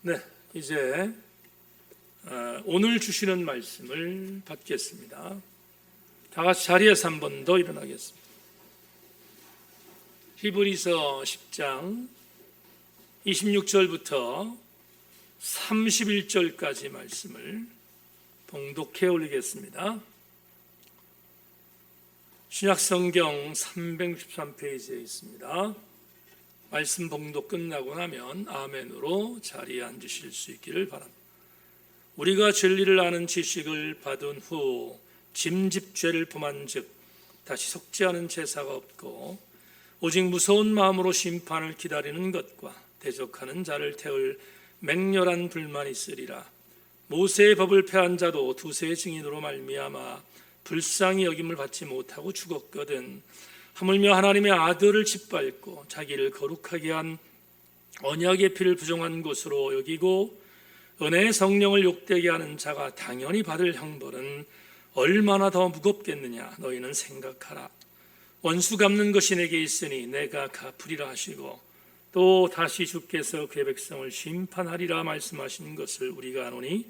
네, 이제 오늘 주시는 말씀을 받겠습니다. 다 같이 자리에서 한 번 더 일어나겠습니다. 히브리서 10장 26절부터 31절까지 말씀을 봉독해 올리겠습니다. 신약성경 363페이지에 있습니다. 말씀 봉독 끝나고 나면 아멘으로 자리에 앉으실 수 있기를 바랍니다. 우리가 진리를 아는 지식을 받은 후 짐짓죄를 범한 즉 다시 속죄하는 제사가 없고 오직 무서운 마음으로 심판을 기다리는 것과 대적하는 자를 태울 맹렬한 불만이 있으리라. 모세의 법을 폐한 자도 두세 증인으로 말미암아 불쌍히 여김을 받지 못하고 죽었거든. 하물며 하나님의 아들을 짓밟고 자기를 거룩하게 한 언약의 피를 부정한 것으로 여기고 은혜의 성령을 욕되게 하는 자가 당연히 받을 형벌은 얼마나 더 무겁겠느냐. 너희는 생각하라. 원수 갚는 것이 내게 있으니 내가 갚으리라 하시고 또 다시 주께서 그의 백성을 심판하리라 말씀하신 것을 우리가 아노니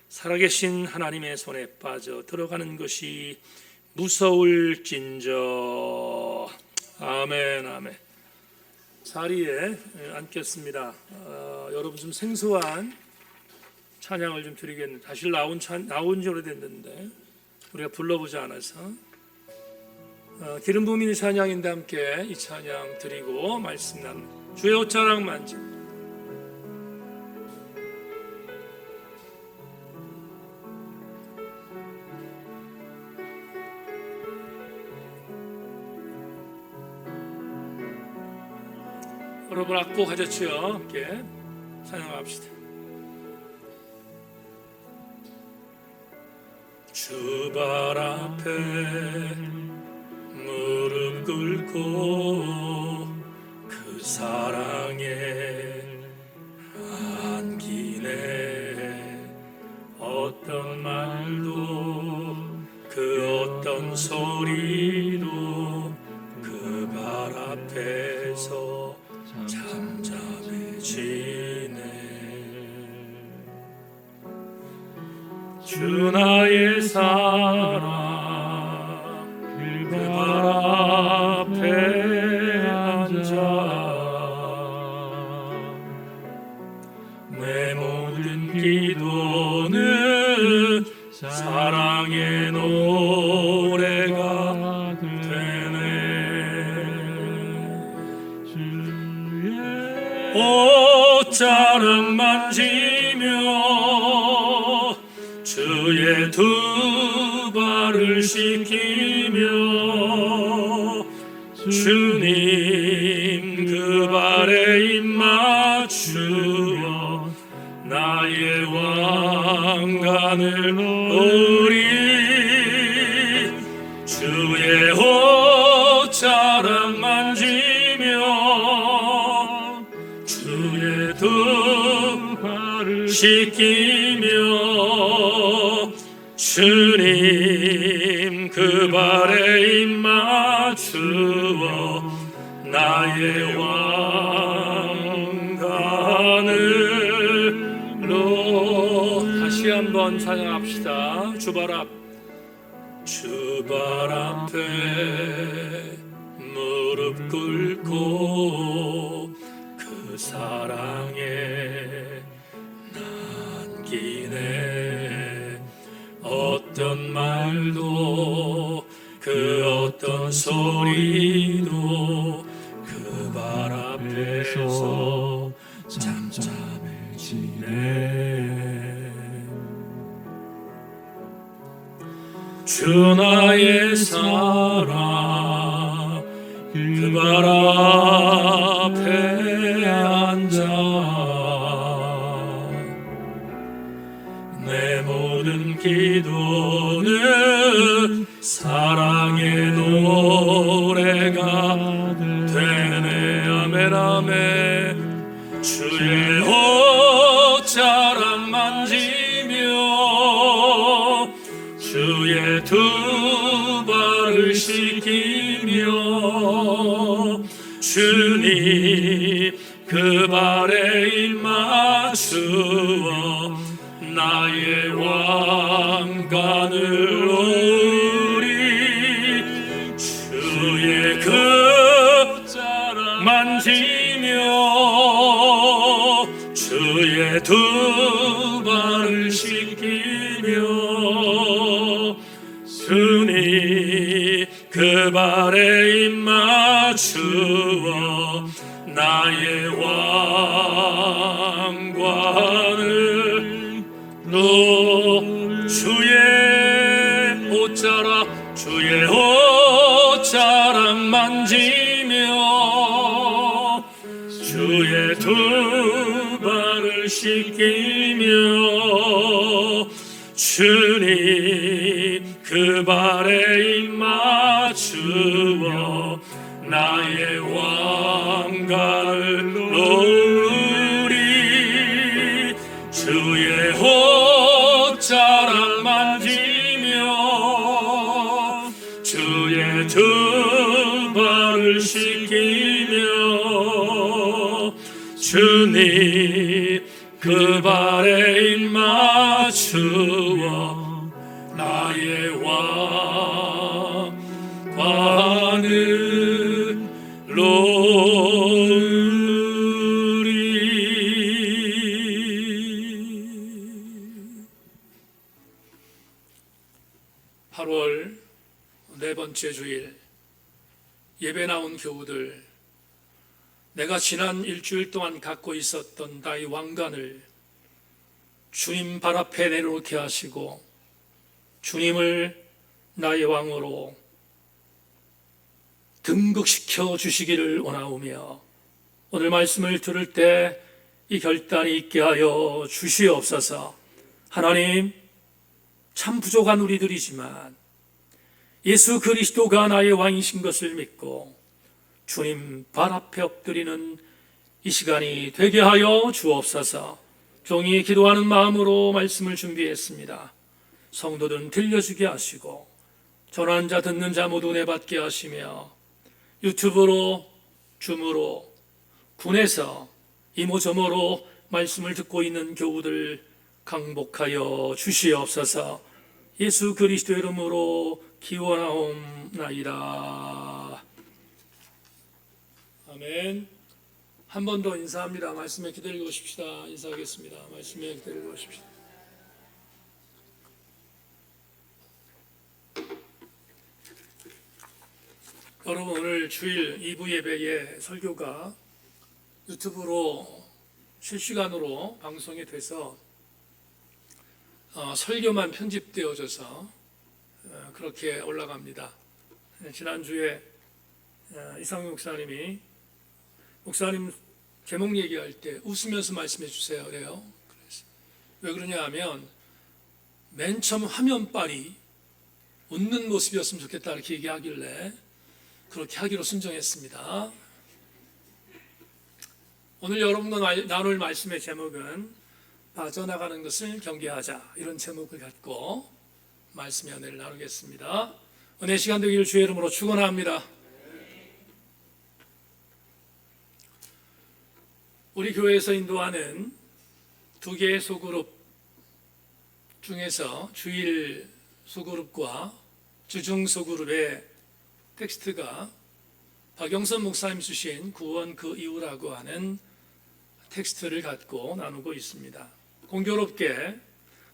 살아계신 하나님의 손에 빠져 들어가는 것이 무서울진저. 아멘, 아멘. 자리에 앉겠습니다. 여러분 좀 생소한 찬양을 좀 드리겠는데 사실 나온 지 오래됐는데 우리가 불러보지 않아서 기름 부음인 찬양인데 함께 이 찬양 드리고 말씀 나눕니다. 주의 옷자락 만지. 여러분 악보 가졌죠? 함께 찬양합시다. 주 발 앞에 무릎 꿇고 그 사랑에 안기네. 어떤 말도 그 어떤 소리도 그 발 앞에서 잠잠해지네. 주 나의 사랑 그 발 앞에 앉아 내 모든 기도는 사랑의 노래가 되네. 주의 옷자락 만지며 주의 두 발을 씻기며 주님 그 발에 입 맞추며 나의 왕관을 오리. 주의 옷자락 만지며 주의 두 발을 씻기며 주님 그 발에 입 맞추어 나의 왕관을로. 다시 한번 찬양합시다. 주 발 앞에 무릎 꿇고 그 사랑에 남기네. 어떤 말도 그 어떤 소리도 그 발 앞에서 잠잠해지네. 주 나의 사랑 그 발 앞에 앉아 내 모든 기도는 사랑의 노래가 되네. 아멘, 아멘. 주의 옷자락 만지며 주의 두 발을 씻기며 주님 그 발에 입 맞추어 맞추어 나의 왕관을 오리 주의 자랑 만지며 주의 두 발을 씻기며 주님 그 발에 입 맞추어 나의 왕관을 주의 옷자락 만지며 주의 두 발을 씻기며 주님 그 발에 입 맞추어 나의 왕관을 놓으리 주의 옷자락 만지며 주의 두 발을 씻기며 주님 그 발에 입 맞추어 나의 왕관을 놓으리. 8월 네 번째 주일 예배 나온 교우들, 내가 지난 일주일 동안 갖고 있었던 나의 왕관을 주님 발 앞에 내려놓게 하시고 주님을 나의 왕으로 등극시켜 주시기를 원하오며 오늘 말씀을 들을 때 이 결단이 있게 하여 주시옵소서. 하나님, 참 부족한 우리들이지만 예수 그리스도가 나의 왕이신 것을 믿고 주님 발 앞에 엎드리는 이 시간이 되게 하여 주옵소서. 종이 기도하는 마음으로 말씀을 준비했습니다. 성도들은 들려주게 하시고 전하는 자 듣는 자 모두 은혜 받게 하시며 유튜브로 줌으로 군에서 이모저모로 말씀을 듣고 있는 교우들 강복하여 주시옵소서. 예수 그리스도 이름으로 기원하옵나이다. 아멘. 한 번 더 인사합니다. 말씀에 기다리고 오십시다. 인사하겠습니다. 말씀에 기다리고 오십시다. 여러분, 오늘 주일 2부 예배에 설교가 유튜브로 실시간으로 방송이 돼서 설교만 편집되어져서 그렇게 올라갑니다. 지난주에 이상우 목사님이 목사님 제목 얘기할 때 웃으면서 말씀해 주세요 그래요. 왜 그러냐 하면 맨 처음 화면빨이 웃는 모습이었으면 좋겠다 이렇게 얘기하길래 그렇게 하기로 순종했습니다. 오늘 여러분과 나눌 말씀의 제목은 빠져나가는 것을 경계하자, 이런 제목을 갖고 말씀의 은혜를 나누겠습니다. 은혜 시간 되기를 주의 이름으로 축원합니다. 우리 교회에서 인도하는 두 개의 소그룹 중에서 주일 소그룹과 주중 소그룹의 텍스트가 박영선 목사님 주신 구원 그 이유라고 하는 텍스트를 갖고 나누고 있습니다. 공교롭게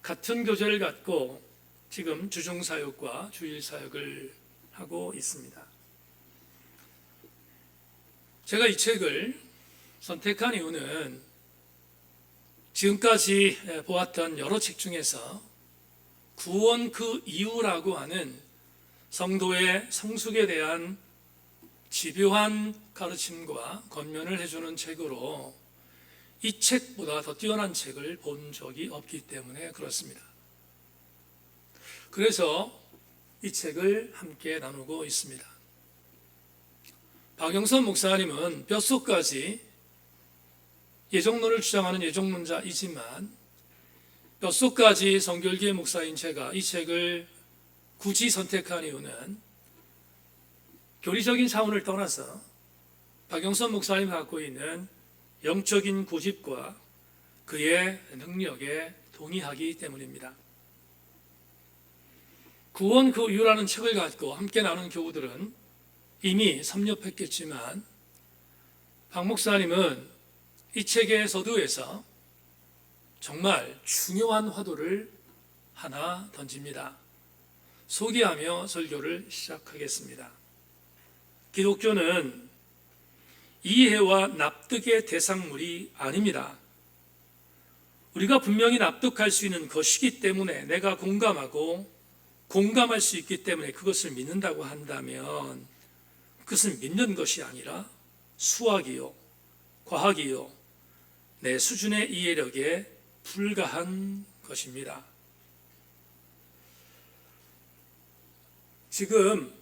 같은 교재를 갖고 지금 주중 사역과 주일 사역을 하고 있습니다. 제가 이 책을 선택한 이유는 지금까지 보았던 여러 책 중에서 구원 그 이유라고 하는 성도의 성숙에 대한 집요한 가르침과 권면을 해주는 책으로 이 책보다 더 뛰어난 책을 본 적이 없기 때문에 그렇습니다. 그래서 이 책을 함께 나누고 있습니다. 박영선 목사님은 뼛속까지 예정론을 주장하는 예정론자이지만 뼛속까지 성결기의 목사인 제가 이 책을 굳이 선택한 이유는 교리적인 차원을 떠나서 박영선 목사님이 갖고 있는 영적인 고집과 그의 능력에 동의하기 때문입니다. 구원 그 이유라는 책을 가지고 함께 나눈 교우들은 이미 섭렵했겠지만 박 목사님은 이 책의 서두에서 정말 중요한 화두를 하나 던집니다. 소개하며 설교를 시작하겠습니다. 기독교는 이해와 납득의 대상물이 아닙니다. 우리가 분명히 납득할 수 있는 것이기 때문에, 내가 공감하고 공감할 수 있기 때문에 그것을 믿는다고 한다면 그것은 믿는 것이 아니라 수학이요, 과학이요, 내 수준의 이해력에 불과한 것입니다. 지금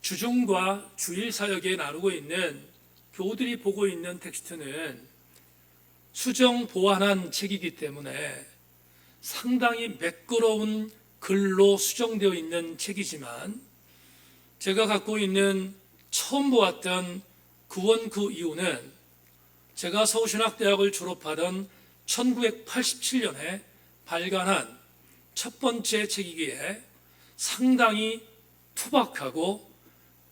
주중과 주일 사역에 나누고 있는 교우들이 보고 있는 텍스트는 수정 보완한 책이기 때문에 상당히 매끄러운 글로 수정되어 있는 책이지만, 제가 갖고 있는 처음 보았던 구원 그 이유는 제가 서울신학대학을 졸업하던 1987년에 발간한 첫 번째 책이기에 상당히 투박하고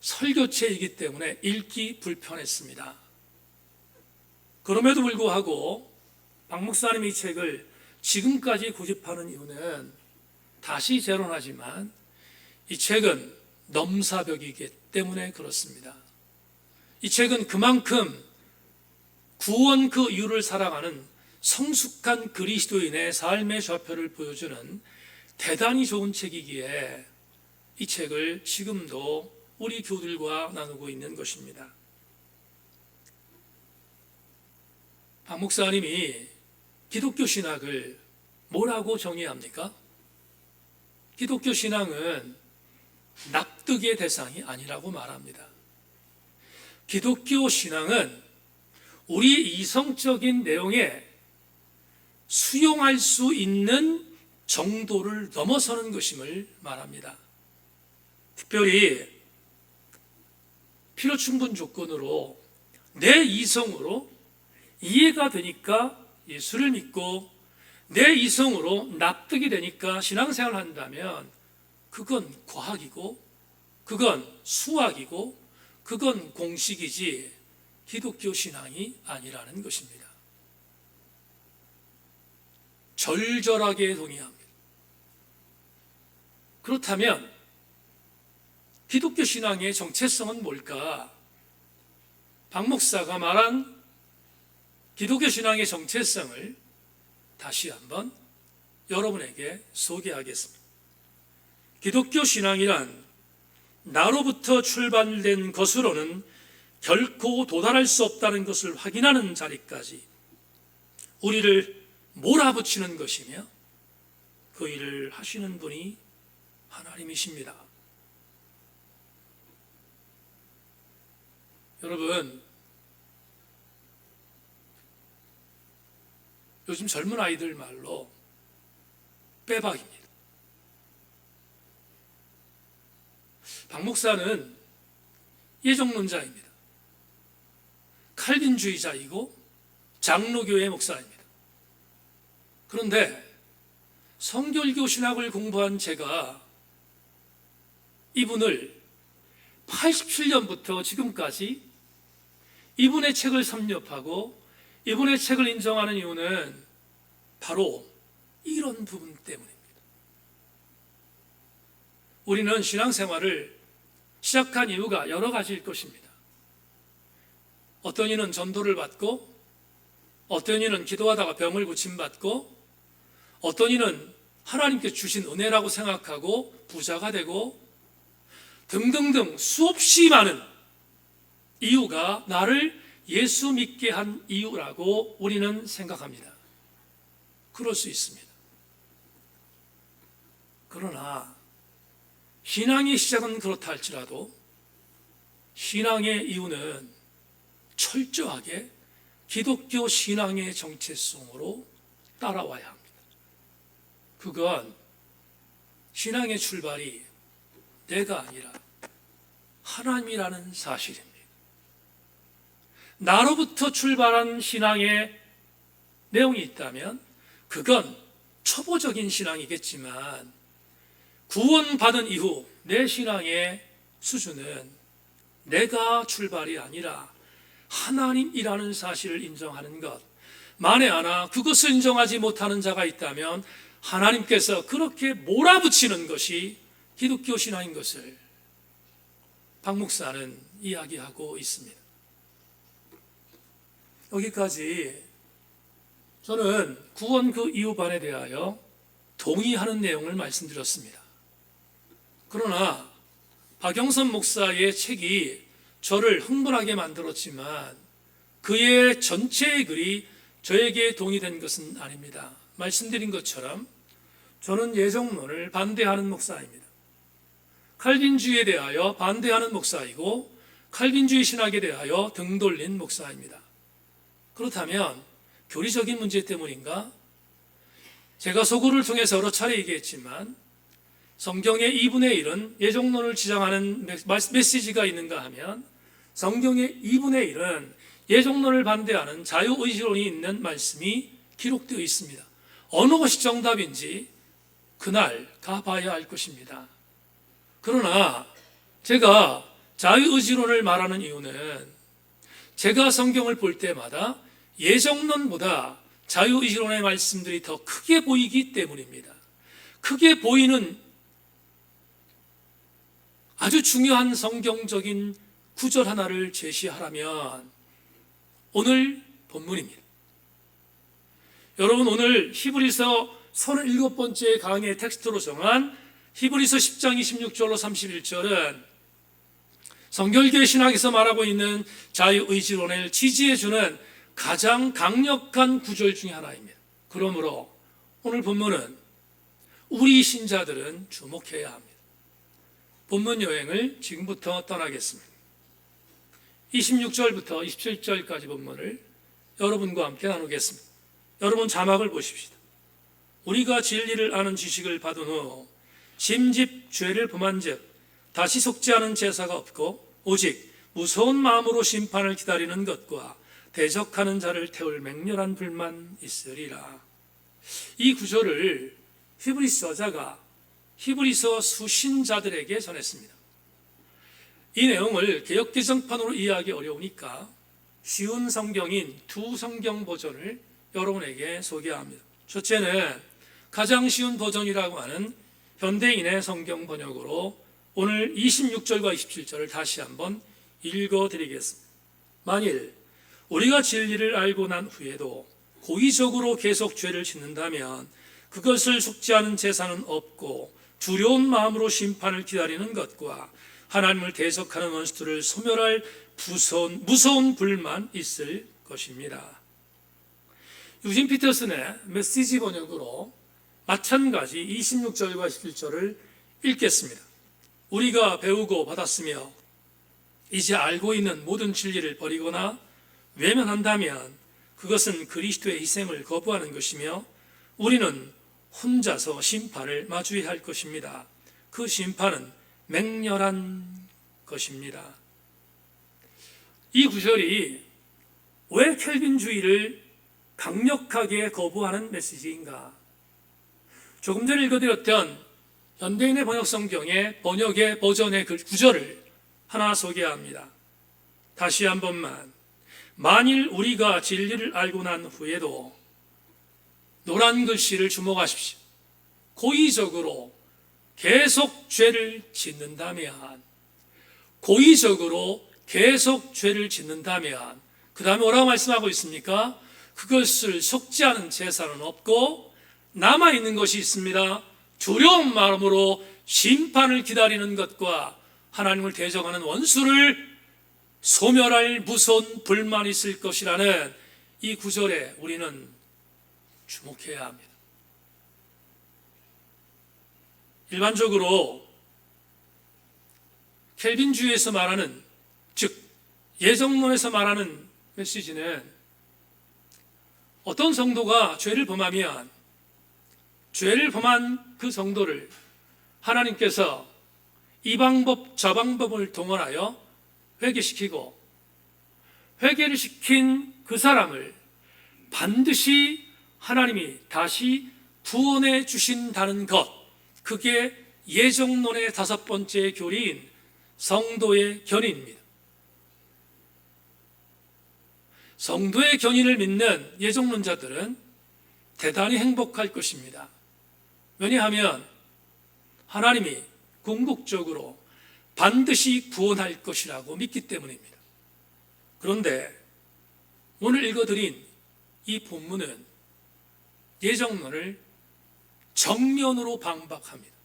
설교체이기 때문에 읽기 불편했습니다. 그럼에도 불구하고 박 목사님이 이 책을 지금까지 고집하는 이유는, 다시 재론하지만 이 책은 넘사벽이기 때문에 그렇습니다. 이 책은 그만큼 구원 그 이유를 살아가는 성숙한 그리스도인의 삶의 좌표를 보여주는 대단히 좋은 책이기에 이 책을 지금도 우리 교우들과 나누고 있는 것입니다. 박 목사님이 기독교 신학을 뭐라고 정의합니까? 기독교 신앙은 납득의 대상이 아니라고 말합니다. 기독교 신앙은 우리 이성적인 내용에 수용할 수 있는 정도를 넘어서는 것임을 말합니다. 특별히 필요충분 조건으로 내 이성으로 이해가 되니까 예수를 믿고 내 이성으로 납득이 되니까 신앙생활을 한다면 그건 과학이고 그건 수학이고 그건 공식이지 기독교 신앙이 아니라는 것입니다. 절절하게 동의합니다. 그렇다면 기독교 신앙의 정체성은 뭘까? 박 목사가 말한 기독교 신앙의 정체성을 다시 한번 여러분에게 소개하겠습니다. 기독교 신앙이란 나로부터 출발된 것으로는 결코 도달할 수 없다는 것을 확인하는 자리까지 우리를 몰아붙이는 것이며, 그 일을 하시는 분이 하나님이십니다. 여러분, 요즘 젊은 아이들 말로 빼박입니다. 박 목사는 예정론자입니다. 칼빈주의자이고 장로교회 목사입니다. 그런데 성결교 신학을 공부한 제가 이분을 87년부터 지금까지 이분의 책을 섭렵하고 이분의 책을 인정하는 이유는 바로 이런 부분 때문입니다. 우리는 신앙생활을 시작한 이유가 여러 가지일 것입니다. 어떤 이는 전도를 받고, 어떤 이는 기도하다가 병을 고침받고, 어떤 이는 하나님께 주신 은혜라고 생각하고 부자가 되고, 등등등 수없이 많은 이유가 나를 예수 믿게 한 이유라고 우리는 생각합니다. 그럴 수 있습니다. 그러나 신앙의 시작은 그렇다 할지라도 신앙의 이유는 철저하게 기독교 신앙의 정체성으로 따라와야 합니다. 그건 신앙의 출발이 내가 아니라 하나님이라는 사실입니다. 나로부터 출발한 신앙의 내용이 있다면 그건 초보적인 신앙이겠지만 구원받은 이후 내 신앙의 수준은 내가 출발이 아니라 하나님이라는 사실을 인정하는 것. 만에 하나 그것을 인정하지 못하는 자가 있다면 하나님께서 그렇게 몰아붙이는 것이 기독교 신앙인 것을 박 목사는 이야기하고 있습니다. 여기까지 저는 구원 그 이후반에 대하여 동의하는 내용을 말씀드렸습니다. 그러나 박영선 목사의 책이 저를 흥분하게 만들었지만 그의 전체의 글이 저에게 동의된 것은 아닙니다. 말씀드린 것처럼 저는 예정론을 반대하는 목사입니다. 칼빈주의에 대하여 반대하는 목사이고 칼빈주의 신학에 대하여 등 돌린 목사입니다. 그렇다면 교리적인 문제 때문인가? 제가 소고를 통해서 여러 차례 얘기했지만 성경의 2분의 1은 예정론을 지향하는 메시지가 있는가 하면 성경의 2분의 1은 예정론을 반대하는 자유의지론이 있는 말씀이 기록되어 있습니다. 어느 것이 정답인지 그날 가봐야 알 것입니다. 그러나 제가 자유의지론을 말하는 이유는 제가 성경을 볼 때마다 예정론보다 자유의지론의 말씀들이 더 크게 보이기 때문입니다. 크게 보이는 아주 중요한 성경적인 구절 하나를 제시하라면 오늘 본문입니다. 여러분, 오늘 히브리서 37번째 강의 텍스트로 정한 히브리서 10장 26절로 31절은 성결교회 신학에서 말하고 있는 자유의지론을 지지해주는 가장 강력한 구절 중에 하나입니다. 그러므로 오늘 본문은 우리 신자들은 주목해야 합니다. 본문 여행을 지금부터 떠나겠습니다. 26절부터 27절까지 본문을 여러분과 함께 나누겠습니다. 여러분 자막을 보십시다. 우리가 진리를 아는 지식을 받은 후 심집 죄를 범한 즉 다시 속지 않은 제사가 없고 오직 무서운 마음으로 심판을 기다리는 것과 대적하는 자를 태울 맹렬한 불만 있으리라. 이 구절을 히브리서 저자가 히브리서 수신자들에게 전했습니다. 이 내용을 개역개정판으로 이해하기 어려우니까 쉬운 성경인 두 성경 버전을 여러분에게 소개합니다. 첫째는 가장 쉬운 버전이라고 하는 현대인의 성경 번역으로 오늘 26절과 27절을 다시 한번 읽어드리겠습니다. 만일 우리가 진리를 알고 난 후에도 고의적으로 계속 죄를 짓는다면 그것을 속지 않은 제사는 없고 두려운 마음으로 심판을 기다리는 것과 하나님을 대적하는 원수들을 소멸할 무서운 불만 있을 것입니다. 유진 피터슨의 메시지 번역으로 마찬가지 26절과 17절을 읽겠습니다. 우리가 배우고 받았으며 이제 알고 있는 모든 진리를 버리거나 외면한다면 그것은 그리스도의 희생을 거부하는 것이며 우리는 혼자서 심판을 마주해야 할 것입니다. 그 심판은 맹렬한 것입니다. 이 구절이 왜 켈빈주의를 강력하게 거부하는 메시지인가? 조금 전에 읽어드렸던 현대인의 번역 성경의 번역의 버전의 그 구절을 하나 소개합니다. 다시 한 번만. 만일 우리가 진리를 알고 난 후에도 노란 글씨를 주목하십시오. 고의적으로 계속 죄를 짓는다면 그 다음에 뭐라고 말씀하고 있습니까? 그것을 속지 않은 제사는 없고 남아있는 것이 있습니다. 두려운 마음으로 심판을 기다리는 것과 하나님을 대적하는 원수를 소멸할 무서운 불만이 있을 것이라는 이 구절에 우리는 주목해야 합니다. 일반적으로 켈빈주의에서 말하는, 즉 예정론에서 말하는 메시지는 어떤 성도가 죄를 범하면 죄를 범한 그 성도를 하나님께서 이 방법 저 방법을 동원하여 회개시키고 회개를 시킨 그 사람을 반드시 하나님이 다시 구원해 주신다는 것, 그게 예정론의 5번째 교리인 성도의 견인입니다. 성도의 견인을 믿는 예정론자들은 대단히 행복할 것입니다. 왜냐하면 하나님이 궁극적으로 반드시 구원할 것이라고 믿기 때문입니다. 그런데 오늘 읽어드린 이 본문은 예정론을 정면으로 반박합니다.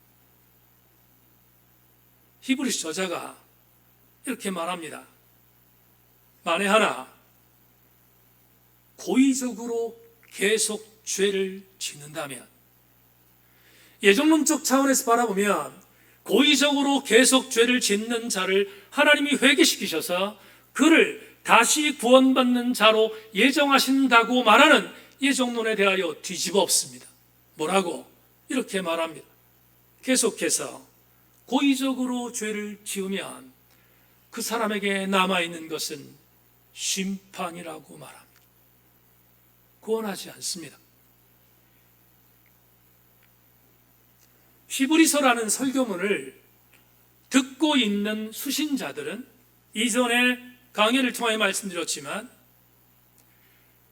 히브리서 저자가 이렇게 말합니다. 만에 하나 고의적으로 계속 죄를 짓는다면, 예정론적 차원에서 바라보면 고의적으로 계속 죄를 짓는 자를 하나님이 회개시키셔서 그를 다시 구원받는 자로 예정하신다고 말하는 예정론에 대하여 뒤집어 엎습니다. 뭐라고? 이렇게 말합니다. 계속해서 고의적으로 죄를 지으면 그 사람에게 남아있는 것은 심판이라고 말합니다. 구원하지 않습니다. 히브리서라는 설교문을 듣고 있는 수신자들은 이전에 강의를 통해 말씀드렸지만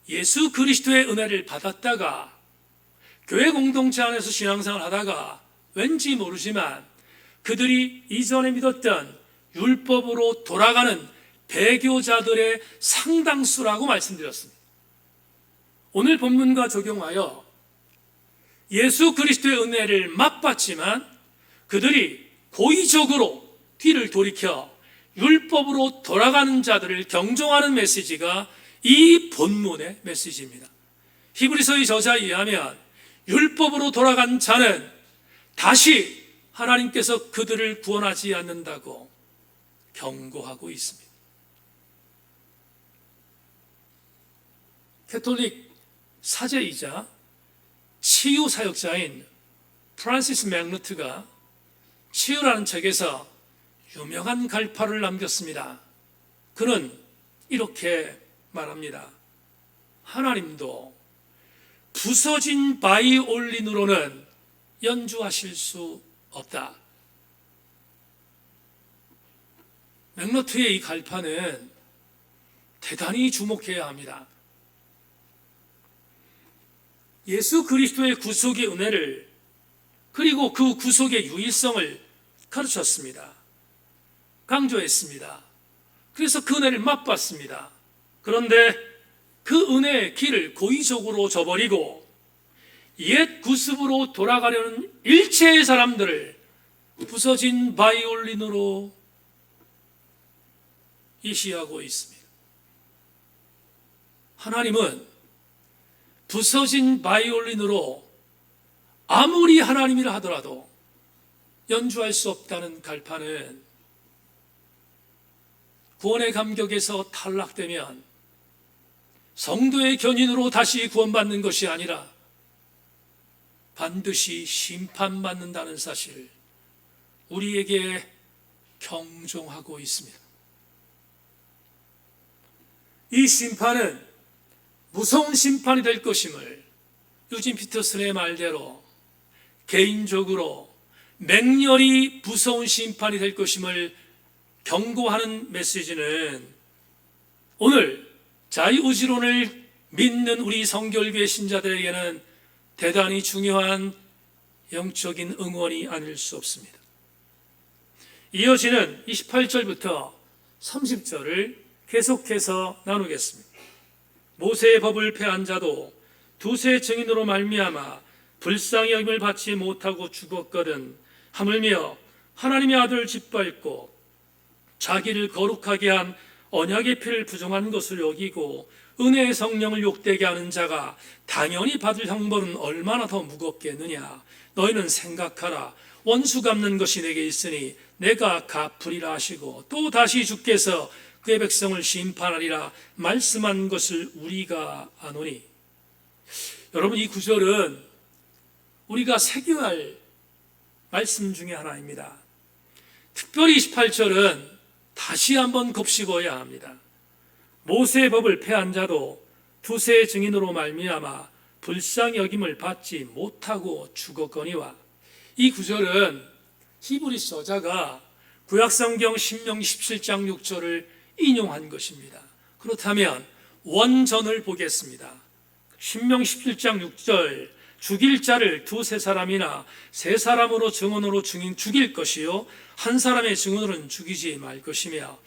예수 그리스도의 은혜를 받았다가 교회 공동체 안에서 신앙생활을 하다가 왠지 모르지만 그들이 이전에 믿었던 율법으로 돌아가는 배교자들의 상당수라고 말씀드렸습니다. 오늘 본문과 적용하여 예수 그리스도의 은혜를 맛봤지만 그들이 고의적으로 뒤를 돌이켜 율법으로 돌아가는 자들을 경종하는 메시지가 이 본문의 메시지입니다. 히브리서의 저자에 의하면 율법으로 돌아간 자는 다시 하나님께서 그들을 구원하지 않는다고 경고하고 있습니다. 캐톨릭 사제이자 치유 사역자인 프란시스 맥누트가 치유라는 책에서 유명한 갈파를 남겼습니다. 그는 이렇게 말합니다. 하나님도 부서진 바이올린으로는 연주하실 수 없다. 맥너트의 이 갈파는 대단히 주목해야 합니다. 예수 그리스도의 구속의 은혜를, 그리고 그 구속의 유일성을 가르쳤습니다. 강조했습니다. 그래서 그 은혜를 맛봤습니다. 그런데 그 은혜의 길을 고의적으로 저버리고 옛 구습으로 돌아가려는 일체의 사람들을 부서진 바이올린으로 이시하고 있습니다. 하나님은 부서진 바이올린으로 아무리 하나님이라 하더라도 연주할 수 없다는 갈파는 구원의 감격에서 탈락되면 성도의 견인으로 다시 구원받는 것이 아니라 반드시 심판받는다는 사실을 우리에게 경종하고 있습니다. 이 심판은 무서운 심판이 될 것임을 유진 피터슨의 말대로 개인적으로 맹렬히 무서운 심판이 될 것임을 경고하는 메시지는 오늘 자유의지론을 믿는 우리 성결교회 신자들에게는 대단히 중요한 영적인 응원이 아닐 수 없습니다. 이어지는 28절부터 30절을 계속해서 나누겠습니다. 모세의 법을 폐한 자도 두세 증인으로 말미암아 불쌍히 여김을 받지 못하고 죽었거든. 하물며 하나님의 아들을 짓밟고 자기를 거룩하게 한 언약의 피를 부정한 것을 여기고 은혜의 성령을 욕되게 하는 자가 당연히 받을 형벌은 얼마나 더 무겁겠느냐. 너희는 생각하라. 원수 갚는 것이 내게 있으니 내가 갚으리라 하시고 또 다시 주께서 그의 백성을 심판하리라 말씀한 것을 우리가 아노니. 여러분, 이 구절은 우리가 새겨야 할 말씀 중에 하나입니다. 특별히 28절은 다시 한번 곱씹어야 합니다. 모세의 법을 폐한 자도 두세 증인으로 말미암아 불쌍히 여김을 받지 못하고 죽었거니와. 이 구절은 히브리 저자가 구약성경 신명기 17장 6절을 인용한 것입니다. 그렇다면 원전을 보겠습니다. 신명기 17장 6절, 죽일 자를 두세 사람이나 세 사람으로 증언으로 죽일 것이요 한 사람의 증언으로는 죽이지 말 것이며,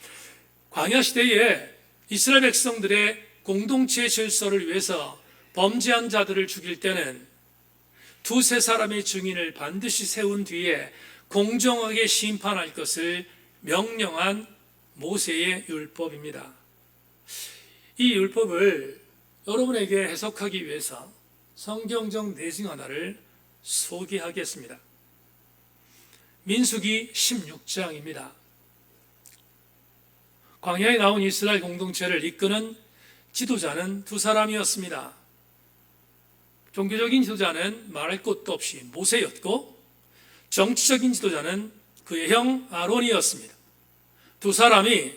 광야 시대에 이스라엘 백성들의 공동체 질서를 위해서 범죄한 자들을 죽일 때는 두세 사람의 증인을 반드시 세운 뒤에 공정하게 심판할 것을 명령한 모세의 율법입니다. 이 율법을 여러분에게 해석하기 위해서 성경적 내용 하나를 소개하겠습니다. 민수기 16장입니다. 광야에 나온 이스라엘 공동체를 이끄는 지도자는 두 사람이었습니다. 종교적인 지도자는 말할 것도 없이 모세였고, 정치적인 지도자는 그의 형 아론이었습니다. 두 사람이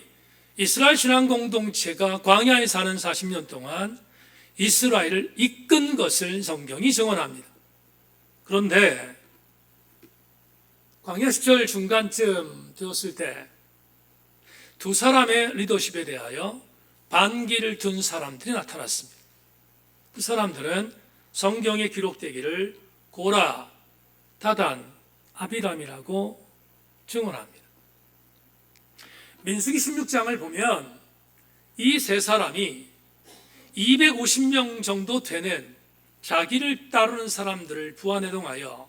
이스라엘 신앙 공동체가 광야에 사는 40년 동안 이스라엘을 이끈 것을 성경이 증언합니다. 그런데 광야 시절 중간쯤 되었을 때 두 사람의 리더십에 대하여 반기를 둔 사람들이 나타났습니다. 그 사람들은 성경에 기록되기를 고라, 다단, 아비람이라고 증언합니다. 민수기 16장을 보면 이 세 사람이 250명 정도 되는 자기를 따르는 사람들을 부안해동하여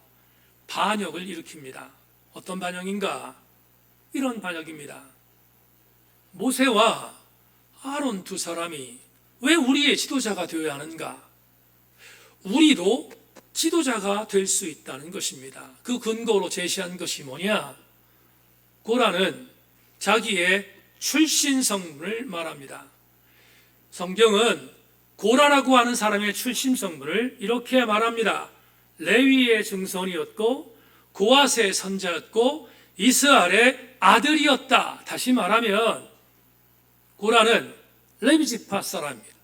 반역을 일으킵니다. 어떤 반역인가? 이런 반역입니다. 모세와 아론 두 사람이 왜 우리의 지도자가 되어야 하는가? 우리도 지도자가 될 수 있다는 것입니다. 그 근거로 제시한 것이 뭐냐? 고라는 자기의 출신 성분을 말합니다. 성경은 고라라고 하는 사람의 출신 성분을 이렇게 말합니다. 레위의 증손이었고 고앗의 선자였고 이스라엘의 아들이었다. 다시 말하면 고라는 레위 지파 사람입니다.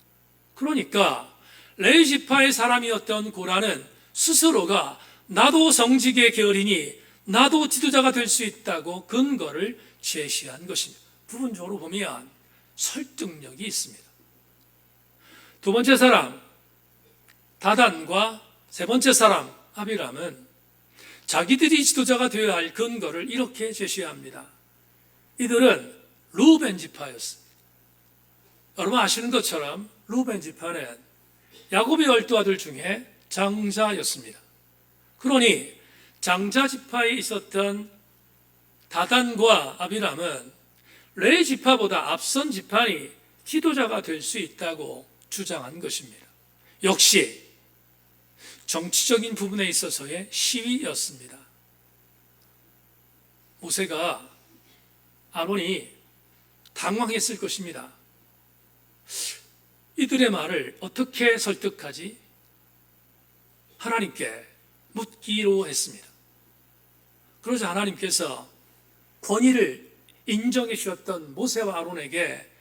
그러니까 레위 지파의 사람이었던 고라는 스스로가 나도 성직의 계열이니 나도 지도자가 될 수 있다고 근거를 제시한 것입니다. 부분적으로 보면 설득력이 있습니다. 두 번째 사람 다단과 세 번째 사람 아비람은 자기들이 지도자가 되어야 할 근거를 이렇게 제시합니다. 이들은 루벤 지파였습니다. 여러분 아시는 것처럼 루벤 지파는 야곱의 12아들 중에 장자였습니다. 그러니 장자 지파에 있었던 다단과 아비람은 레위 지파보다 앞선 지파니 지도자가 될 수 있다고 주장한 것입니다. 역시 정치적인 부분에 있어서의 시위였습니다. 모세가 아론이 당황했을 것입니다. 이들의 말을 어떻게 설득하지? 하나님께 묻기로 했습니다. 그러자 하나님께서 권위를 인정해 주셨던 모세와 아론에게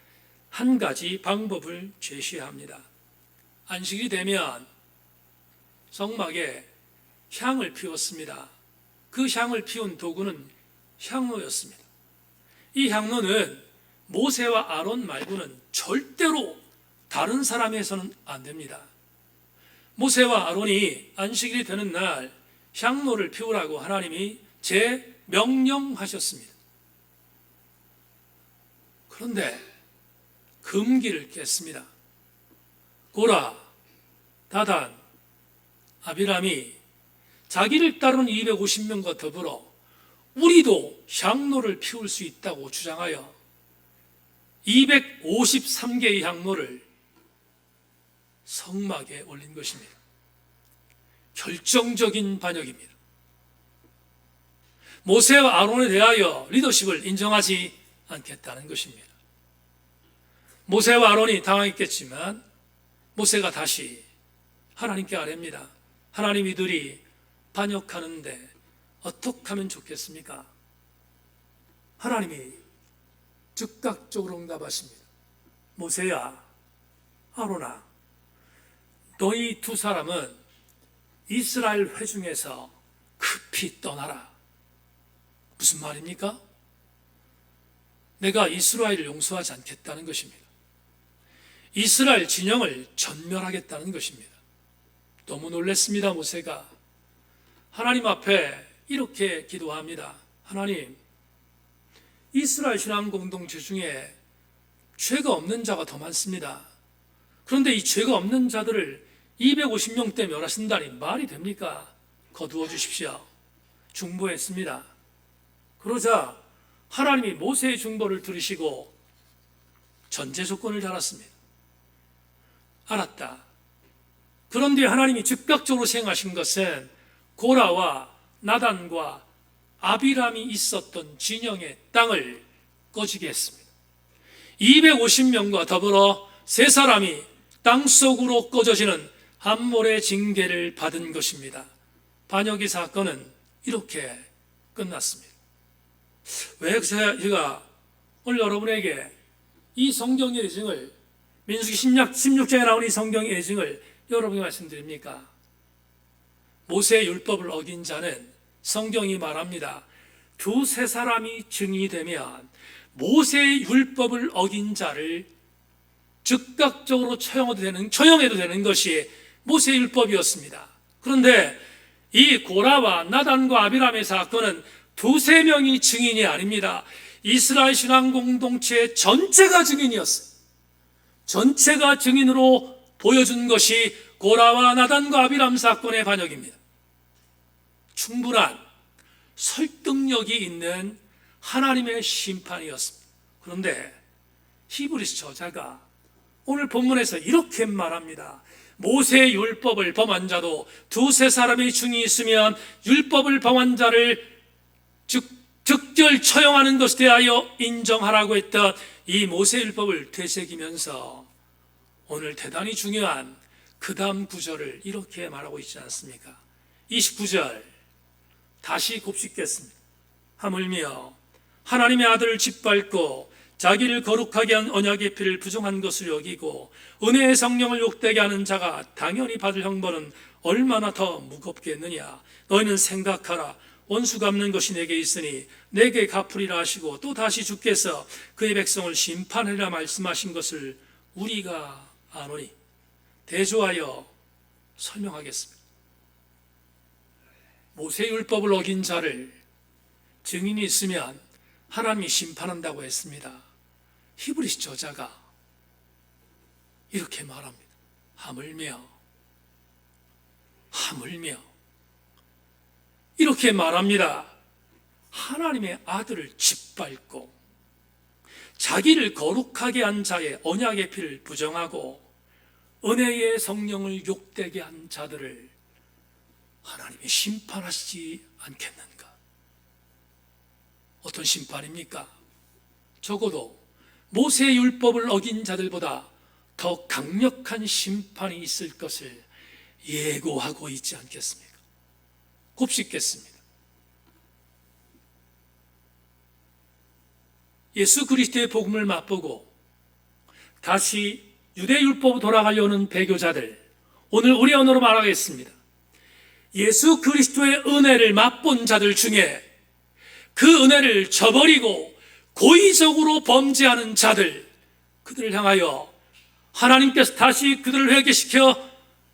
한 가지 방법을 제시합니다. 안식이 되면 성막에 향을 피웠습니다. 그 향을 피운 도구는 향로였습니다. 이 향로는 모세와 아론 말고는 절대로 다른 사람이 해서는 안 됩니다. 모세와 아론이 안식일이 되는 날 향로를 피우라고 하나님이 명령하셨습니다. 그런데 금기를 깼습니다. 고라, 다단, 아비람이 자기를 따르는 250명과 더불어 우리도 향로를 피울 수 있다고 주장하여 253개의 향로를 성막에 올린 것입니다. 결정적인 반역입니다. 모세와 아론에 대하여 리더십을 인정하지 않겠다는 것입니다. 모세와 아론이 당황했겠지만 모세가 다시 하나님께 아뢰입니다. 하나님, 이들이 반역하는데 어떻게 하면 좋겠습니까? 하나님이 즉각적으로 응답하십니다. 모세야, 아론아, 너희 두 사람은 이스라엘 회중에서 급히 떠나라. 무슨 말입니까? 내가 이스라엘을 용서하지 않겠다는 것입니다. 이스라엘 진영을 전멸하겠다는 것입니다. 너무 놀랐습니다. 모세가 하나님 앞에 이렇게 기도합니다. 하나님, 이스라엘 신앙 공동체 중에 죄가 없는 자가 더 많습니다. 그런데 이 죄가 없는 자들을 250명대 멸하신다니 말이 됩니까? 거두어 주십시오. 중보했습니다. 그러자 하나님이 모세의 중보를 들으시고 전제 조건을 달았습니다. 알았다. 그런데 하나님이 즉각적으로 생각하신 것은 고라와 나단과 아비람이 있었던 진영의 땅을 꺼지게 했습니다. 250명과 더불어 세 사람이 땅속으로 꺼져지는 함몰의 징계를 받은 것입니다. 반역의 사건은 이렇게 끝났습니다. 왜 제가 오늘 여러분에게 이 성경의 예증을, 민수기 16장에 나온 이 성경의 예증을 여러분에게 말씀드립니까? 모세의 율법을 어긴 자는 성경이 말합니다. 두세 사람이 증인이 되면 모세의 율법을 어긴 자를 즉각적으로 처형해도 되는 것이 모세의 율법이었습니다. 그런데 이 고라와 나단과 아비람의 사건은 두세 명이 증인이 아닙니다. 이스라엘 신앙 공동체 전체가 증인이었어요. 전체가 증인으로 보여준 것이 고라와 나단과 아비람 사건의 반역입니다. 충분한 설득력이 있는 하나님의 심판이었습니다. 그런데 히브리서 저자가 오늘 본문에서 이렇게 말합니다. 모세의 율법을 범한 자도 두세 사람의 증인이 있으면 율법을 범한 자를 즉결 처형하는 것에 대하여 인정하라고 했던 이 모세의 율법을 되새기면서 오늘 대단히 중요한 그 다음 구절을 이렇게 말하고 있지 않습니까? 29절 다시 곱씹겠습니다. 하물며 하나님의 아들을 짓밟고 자기를 거룩하게 한 언약의 피를 부정한 것을 여기고 은혜의 성령을 욕되게 하는 자가 당연히 받을 형벌은 얼마나 더 무겁겠느냐. 너희는 생각하라. 원수 갚는 것이 내게 있으니 내게 갚으리라 하시고 또 다시 주께서 그의 백성을 심판하리라 말씀하신 것을 우리가 아노니. 대조하여 설명하겠습니다. 모세의 율법을 어긴 자를 증인이 있으면 하나님이 심판한다고 했습니다. 히브리서 저자가 이렇게 말합니다. 하물며 이렇게 말합니다. 하나님의 아들을 짓밟고 자기를 거룩하게 한 자의 언약의 피를 부정하고 은혜의 성령을 욕되게 한 자들을 하나님이 심판하시지 않겠는가? 어떤 심판입니까? 적어도 모세의 율법을 어긴 자들보다 더 강력한 심판이 있을 것을 예고하고 있지 않겠습니까? 곱씹겠습니다. 예수 그리스도의 복음을 맛보고 다시 유대 율법으로 돌아가려는 배교자들, 오늘 우리 언어로 말하겠습니다. 예수 그리스도의 은혜를 맛본 자들 중에 그 은혜를 저버리고 고의적으로 범죄하는 자들, 그들을 향하여 하나님께서 다시 그들을 회개시켜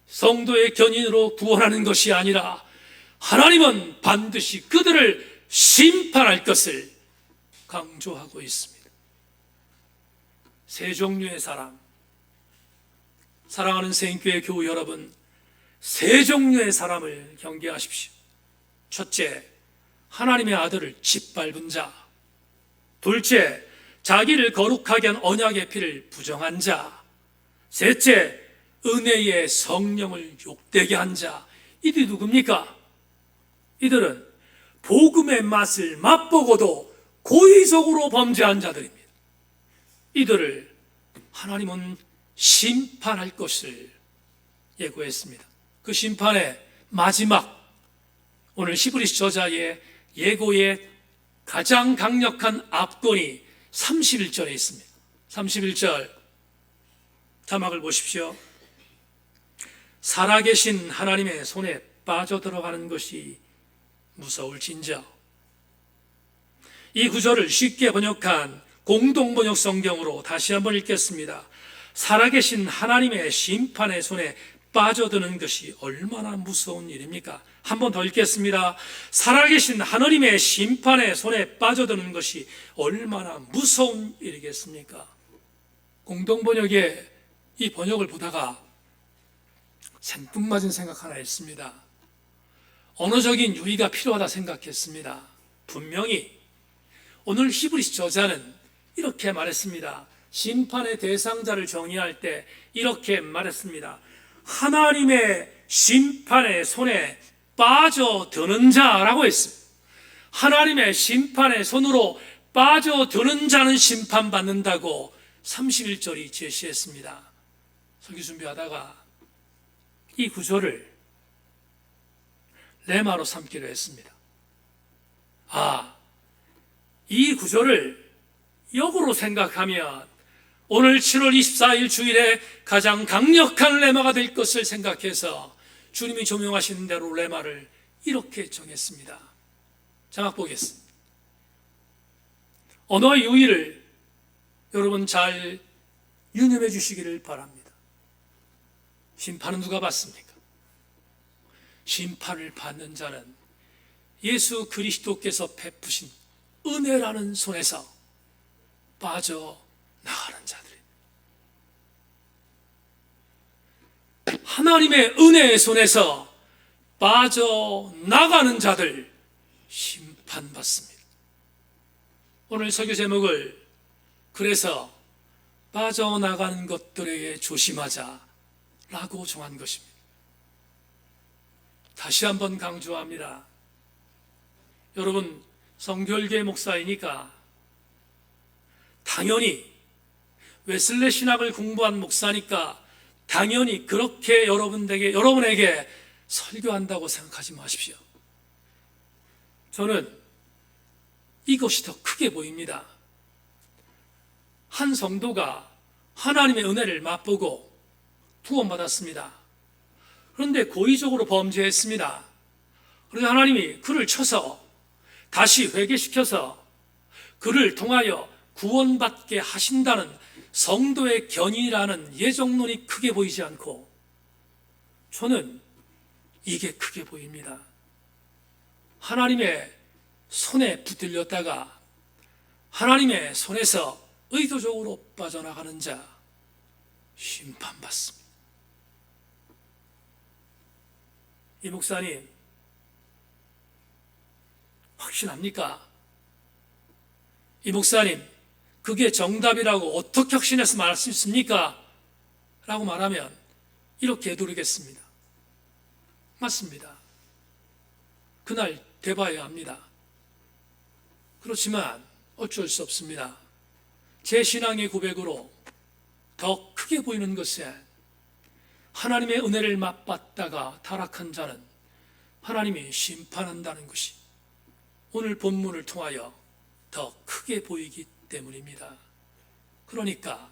성도의 견인으로 구원하는 것이 아니라 하나님은 반드시 그들을 심판할 것을 강조하고 있습니다. 세 종류의 사람, 사랑하는 새인교회 교우 여러분, 세 종류의 사람을 경계하십시오. 첫째, 하나님의 아들을 짓밟은 자. 둘째, 자기를 거룩하게 한 언약의 피를 부정한 자. 셋째, 은혜의 성령을 욕되게 한 자. 이들이 누굽니까? 이들은 복음의 맛을 맛보고도 고의적으로 범죄한 자들입니다. 이들을 하나님은 심판할 것을 예고했습니다. 그 심판의 마지막, 오늘 히브리서 저자의 예고의 가장 강력한 압권이 31절에 있습니다. 31절 자막을 보십시오. 살아계신 하나님의 손에 빠져들어가는 것이 무서울진저. 이 구절을 쉽게 번역한 공동번역 성경으로 다시 한번 읽겠습니다. 살아계신 하나님의 심판의 손에 빠져드는 것이 얼마나 무서운 일입니까? 한 번 더 읽겠습니다. 살아계신 하나님의 심판의 손에 빠져드는 것이 얼마나 무서운 일이겠습니까? 공동번역의 이 번역을 보다가 생뚱맞은 생각 하나 했습니다. 언어적인 유의가 필요하다 생각했습니다. 분명히 오늘 히브리서 저자는 이렇게 말했습니다. 심판의 대상자를 정의할 때 이렇게 말했습니다. 하나님의 심판의 손에 빠져드는 자라고 했습니다. 하나님의 심판의 손으로 빠져드는 자는 심판받는다고 31절이 제시했습니다. 설교 준비하다가 이 구절을 레마로 삼기로 했습니다. 이 구절을 역으로 생각하면 오늘 7월 24일 주일에 가장 강력한 레마가 될 것을 생각해서 주님이 조명하시는 대로 레마를 이렇게 정했습니다. 자막 보겠습니다. 언어의 유의를 여러분 잘 유념해 주시기를 바랍니다. 심판은 누가 받습니까? 심판을 받는 자는 예수 그리스도께서 베푸신 은혜라는 손에서 빠져나가는 자들입니다. 하나님의 은혜의 손에서 빠져나가는 자들 심판받습니다. 오늘 설교 제목을 그래서 빠져나가는 것들에게 조심하자 라고 정한 것입니다. 다시 한번 강조합니다. 여러분 성결계 목사이니까 당연히 웨슬레 신학을 공부한 목사니까 당연히 그렇게 여러분에게 설교한다고 생각하지 마십시오. 저는 이것이 더 크게 보입니다. 한 성도가 하나님의 은혜를 맛보고 구원받았습니다. 그런데 고의적으로 범죄했습니다. 그래서 하나님이 그를 쳐서 다시 회개시켜서 그를 통하여 구원받게 하신다는 성도의 견인이라는 예정론이 크게 보이지 않고 저는 이게 크게 보입니다. 하나님의 손에 붙들렸다가 하나님의 손에서 의도적으로 빠져나가는 자 심판받습니다. 이 목사님 확신합니까? 이 목사님 그게 정답이라고 어떻게 확신해서 말할 수 있습니까? 라고 말하면 이렇게 되돌리겠습니다. 맞습니다. 그날 돼봐야 합니다. 그렇지만 어쩔 수 없습니다. 제 신앙의 고백으로 더 크게 보이는 것은 하나님의 은혜를 맛봤다가 타락한 자는 하나님이 심판한다는 것이 오늘 본문을 통하여 더 크게 보이기 때문입니다. 그러니까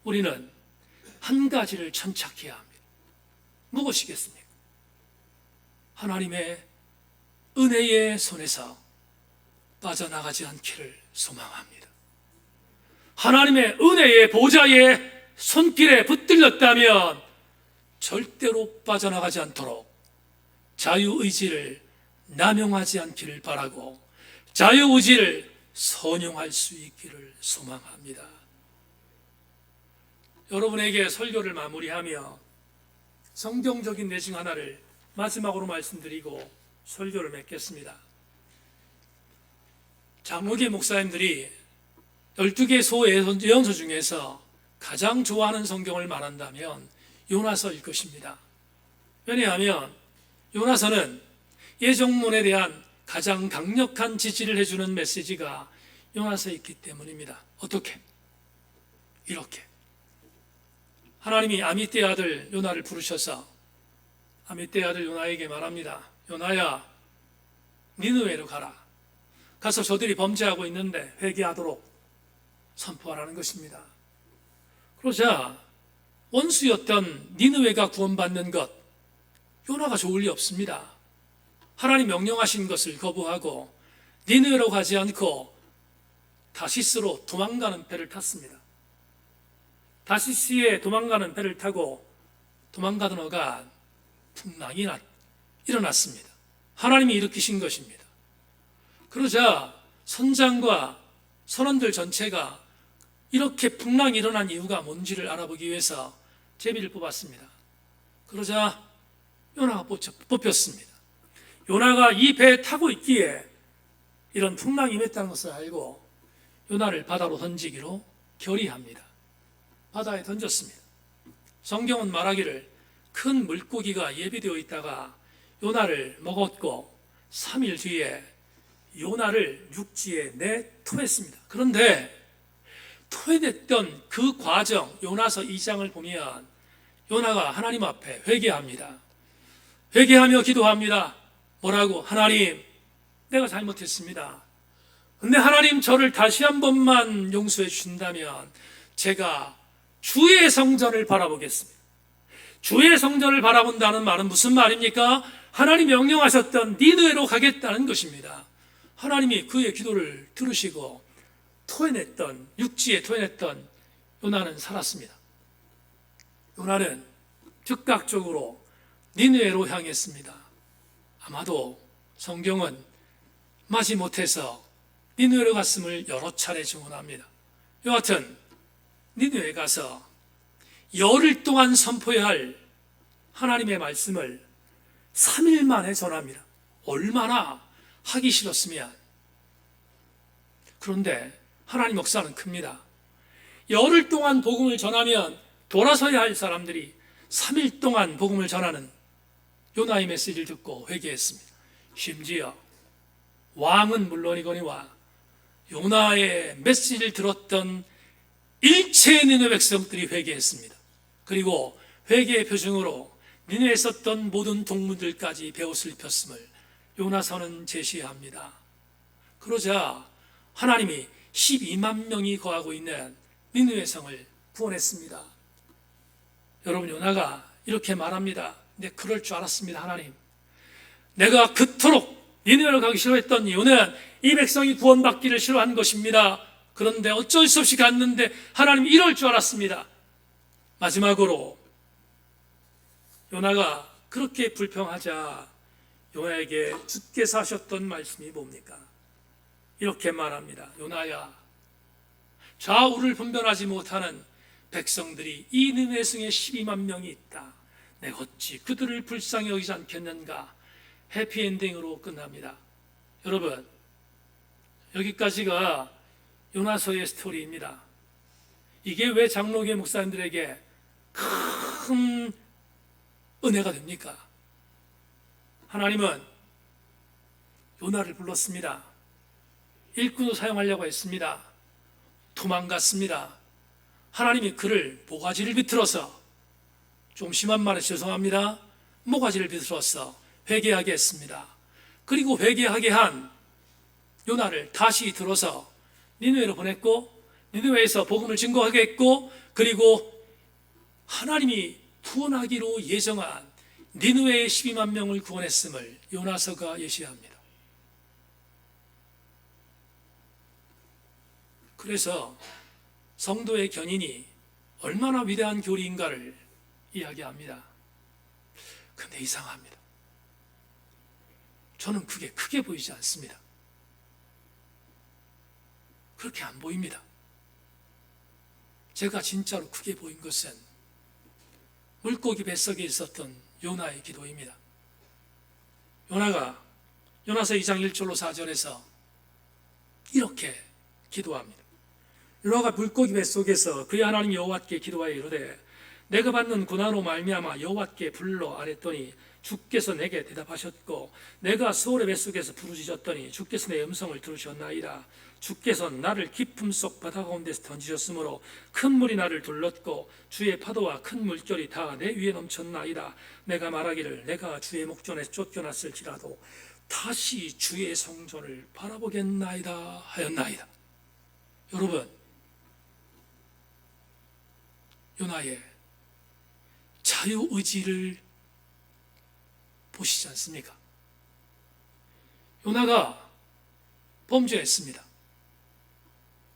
우리는 한 가지를 천착해야 합니다. 무엇이겠습니까? 하나님의 은혜의 손에서 빠져나가지 않기를 소망합니다. 하나님의 은혜의 보좌에 손길에 붙들렸다면 절대로 빠져나가지 않도록 자유의지를 남용하지 않기를 바라고 자유의지를 선용할 수 있기를 소망합니다. 여러분에게 설교를 마무리하며 성경적인 내용 하나를 마지막으로 말씀드리고 설교를 맺겠습니다. 장로계 목사님들이 12개 소예언서 중에서 가장 좋아하는 성경을 말한다면 요나서일 것입니다. 왜냐하면 요나서는 예정론에 대한 가장 강력한 지지를 해주는 메시지가 요나서에 있기 때문입니다. 어떻게? 이렇게 하나님이 아미떼의 아들 요나를 부르셔서 아미떼의 아들 요나에게 말합니다. 요나야, 니느웨로 가라. 가서 저들이 범죄하고 있는데 회개하도록 선포하라는 것입니다. 그러자 원수였던 니느웨가 구원받는 것, 요나가 좋을 리 없습니다. 하나님 명령하신 것을 거부하고 니느웨로 가지 않고 다시스로 도망가는 배를 탔습니다. 다시스에 도망가는 배를 타고 도망가더니가 풍랑이 일어났습니다. 하나님이 일으키신 것입니다. 그러자 선장과 선원들 전체가 이렇게 풍랑이 일어난 이유가 뭔지를 알아보기 위해서 제비를 뽑았습니다. 그러자 요나가 뽑혔습니다. 요나가 이 배에 타고 있기에 이런 풍랑이 임했다는 것을 알고 요나를 바다로 던지기로 결의합니다. 바다에 던졌습니다. 성경은 말하기를 큰 물고기가 예비되어 있다가 요나를 먹었고 3일 뒤에 요나를 육지에 내토했습니다. 그런데 토해냈던 그 과정, 요나서 2장을 보면 요나가 하나님 앞에 회개합니다. 회개하며 기도합니다. 뭐라고? 하나님, 내가 잘못했습니다. 근데 하나님 저를 다시 한 번만 용서해 주신다면 제가 주의 성전을 바라보겠습니다. 주의 성전을 바라본다는 말은 무슨 말입니까? 하나님 명령하셨던 니느웨로 가겠다는 것입니다. 하나님이 그의 기도를 들으시고 육지에 토해냈던 요나는 살았습니다. 요나는 즉각적으로 니느웨로 향했습니다. 아마도 성경은 마지못해서 니느웨로 갔음을 여러 차례 증언합니다. 여하튼 니느웨에 가서 열흘 동안 선포해야 할 하나님의 말씀을 3일 만에 전합니다. 얼마나 하기 싫었으면. 그런데 하나님 역사는 큽니다. 열흘 동안 복음을 전하면 돌아서야 할 사람들이 3일 동안 복음을 전하는 요나의 메시지를 듣고 회개했습니다. 심지어 왕은 물론이거니와 요나의 메시지를 들었던 일체의 니느웨 백성들이 회개했습니다. 그리고 회개의 표징으로 니느웨에 있었던 모든 동문들까지 베옷을 입혔음을 요나서는 제시합니다. 그러자 하나님이 12만 명이 거하고 있는 니느웨 성을 구원했습니다. 여러분, 요나가 이렇게 말합니다. 근데 그럴 줄 알았습니다. 하나님, 내가 그토록 니느웨로 가기 싫어했던 이유는 이 백성이 구원받기를 싫어한 것입니다. 그런데 어쩔 수 없이 갔는데 하나님 이럴 줄 알았습니다. 마지막으로 요나가 그렇게 불평하자 요나에게 주께서 하셨던 말씀이 뭡니까? 이렇게 말합니다. 요나야, 좌우를 분별하지 못하는 백성들이 이 니느웨 성에 12만 명이 있다. 내가 어찌 그들을 불쌍히 여기지 않겠는가? 해피엔딩으로 끝납니다. 여러분, 여기까지가 요나서의 스토리입니다. 이게 왜 장로교 목사님들에게 큰 은혜가 됩니까? 하나님은 요나를 불렀습니다. 일꾼으로 사용하려고 했습니다. 도망갔습니다. 하나님이 그를 모가지를 비틀어서, 좀 심한 말에 죄송합니다, 모가지를 비틀어서 회개하게 했습니다. 그리고 회개하게 한 요나를 다시 들어서 니느웨로 보냈고, 니느웨에서 복음을 증거하게 했고, 그리고 하나님이 구원하기로 예정한 니느웨의 12만 명을 구원했음을 요나서가 예시합니다. 그래서 성도의 견인이 얼마나 위대한 교리인가를 이야기합니다. 근데 이상합니다. 저는 그게 크게 보이지 않습니다. 그렇게 안 보입니다. 제가 진짜로 크게 보인 것은 물고기 뱃속에 있었던 요나의 기도입니다. 요나가 요나서 2장 1절로 4절에서 이렇게 기도합니다. 요나가 물고기 뱃속에서 그의 하나님 여호와께 기도하여 이르되 내가 받는 고난으로 말미암아 여호와께 불러 아랬더니 주께서 내게 대답하셨고 내가 수월의 뱃속에서 부르짖었더니 주께서 내 음성을 들으셨나이다. 주께서 나를 깊음 속 바다 가운데서 던지셨으므로 큰 물이 나를 둘렀고 주의 파도와 큰 물결이 다 내 위에 넘쳤나이다. 내가 말하기를 내가 주의 목전에서 쫓겨났을지라도 다시 주의 성전을 바라보겠나이다 하였나이다. 여러분, 요나의 자유의지를 보시지 않습니까? 요나가 범죄했습니다.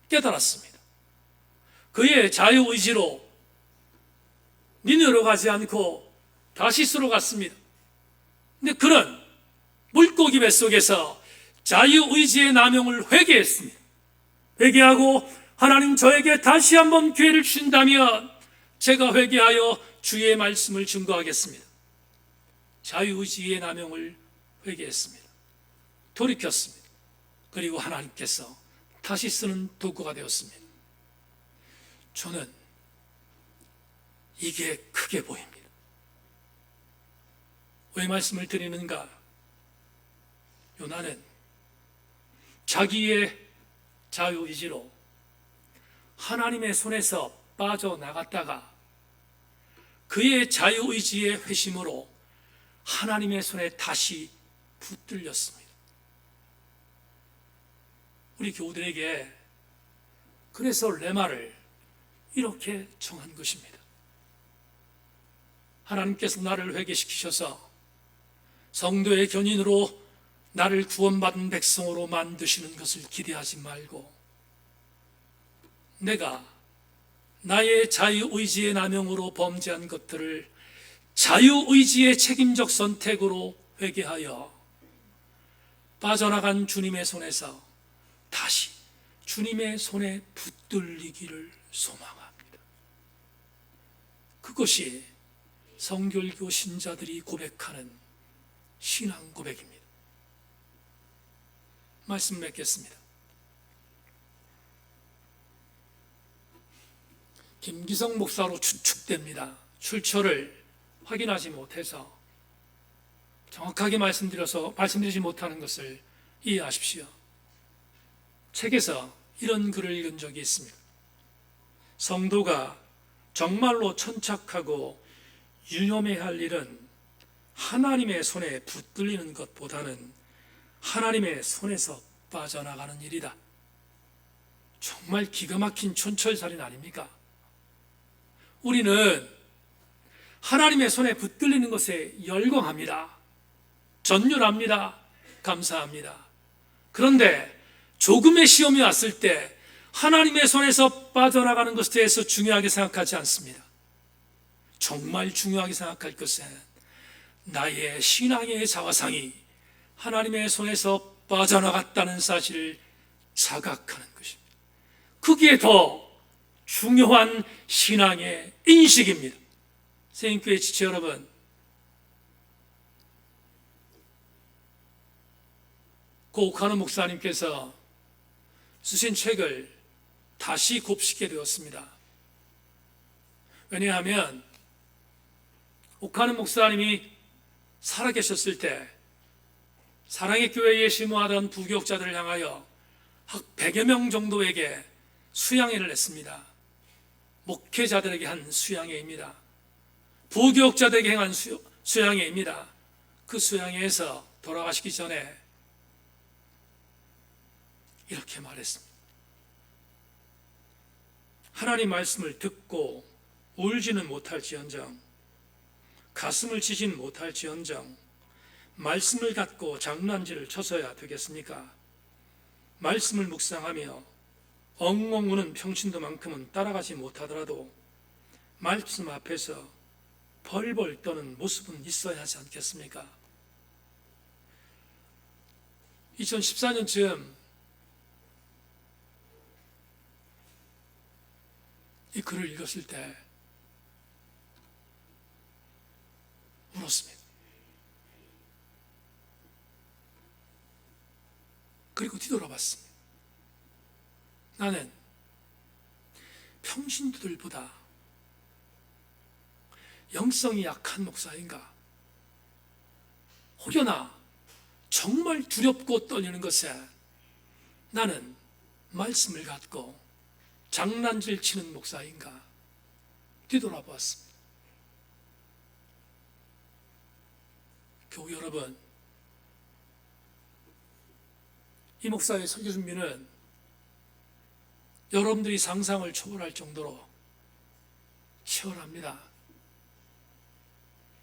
깨달았습니다. 그의 자유의지로 니느웨로 가지 않고 다시스로 갔습니다. 근데 그는 물고기 뱃속에서 자유의지의 남용을 회개했습니다. 회개하고 하나님 저에게 다시 한번 기회를 주신다면 제가 회개하여 주의 말씀을 증거하겠습니다. 자유의지의 남용을 회개했습니다. 돌이켰습니다. 그리고 하나님께서 다시 쓰는 도구가 되었습니다. 저는 이게 크게 보입니다. 왜 말씀을 드리는가? 요나는 자기의 자유의지로 하나님의 손에서 빠져나갔다가 그의 자유의지의 회심으로 하나님의 손에 다시 붙들렸습니다. 우리 교우들에게 그래서 레마를 이렇게 정한 것입니다. 하나님께서 나를 회개시키셔서 성도의 견인으로 나를 구원받은 백성으로 만드시는 것을 기대하지 말고 내가 나의 자유의지의 남용으로 범죄한 것들을 자유의지의 책임적 선택으로 회개하여 빠져나간 주님의 손에서 다시 주님의 손에 붙들리기를 소망합니다. 그것이 성결교 신자들이 고백하는 신앙 고백입니다. 말씀 맺겠습니다. 김기성 목사로 추측됩니다. 출처를 확인하지 못해서 정확하게 말씀드리지 못하는 것을 이해하십시오. 책에서 이런 글을 읽은 적이 있습니다. 성도가 정말로 천착하고 유념해야 할 일은 하나님의 손에 붙들리는 것보다는 하나님의 손에서 빠져나가는 일이다. 정말 기가 막힌 촌철살인 아닙니까? 우리는 하나님의 손에 붙들리는 것에 열광합니다. 전율합니다. 감사합니다. 그런데 조금의 시험이 왔을 때 하나님의 손에서 빠져나가는 것에 대해서 중요하게 생각하지 않습니다. 정말 중요하게 생각할 것은 나의 신앙의 자화상이 하나님의 손에서 빠져나갔다는 사실을 자각하는 것입니다. 그게 더 중요한 신앙의 인식입니다. 세인교회 지체 여러분, 고옥하는 목사님께서 쓰신 책을 다시 곱씹게 되었습니다. 왜냐하면 옥하는 목사님이 살아계셨을 때 사랑의 교회에 심호하던 부교육자들을 향하여 학 100여 명 정도에게 수양회를 했습니다. 목회자들에게 한 수양회입니다. 부교육자들에게 행한 수양회입니다. 그 수양회에서 돌아가시기 전에 이렇게 말했습니다. 하나님 말씀을 듣고 울지는 못할지언정, 가슴을 치진 못할지언정 말씀을 갖고 장난질을 쳐서야 되겠습니까? 말씀을 묵상하며 엉엉 우는 평신도만큼은 따라가지 못하더라도 말씀 앞에서 벌벌 떠는 모습은 있어야 하지 않겠습니까? 2014년쯤 이 글을 읽었을 때 울었습니다. 그리고 뒤돌아봤습니다. 나는 평신도들보다 영성이 약한 목사인가? 혹여나 정말 두렵고 떨리는 것에 나는 말씀을 갖고 장난질 치는 목사인가? 뒤돌아보았습니다. 교우 여러분, 이 목사의 설교 준비는 여러분들이 상상을 초월할 정도로 치열합니다.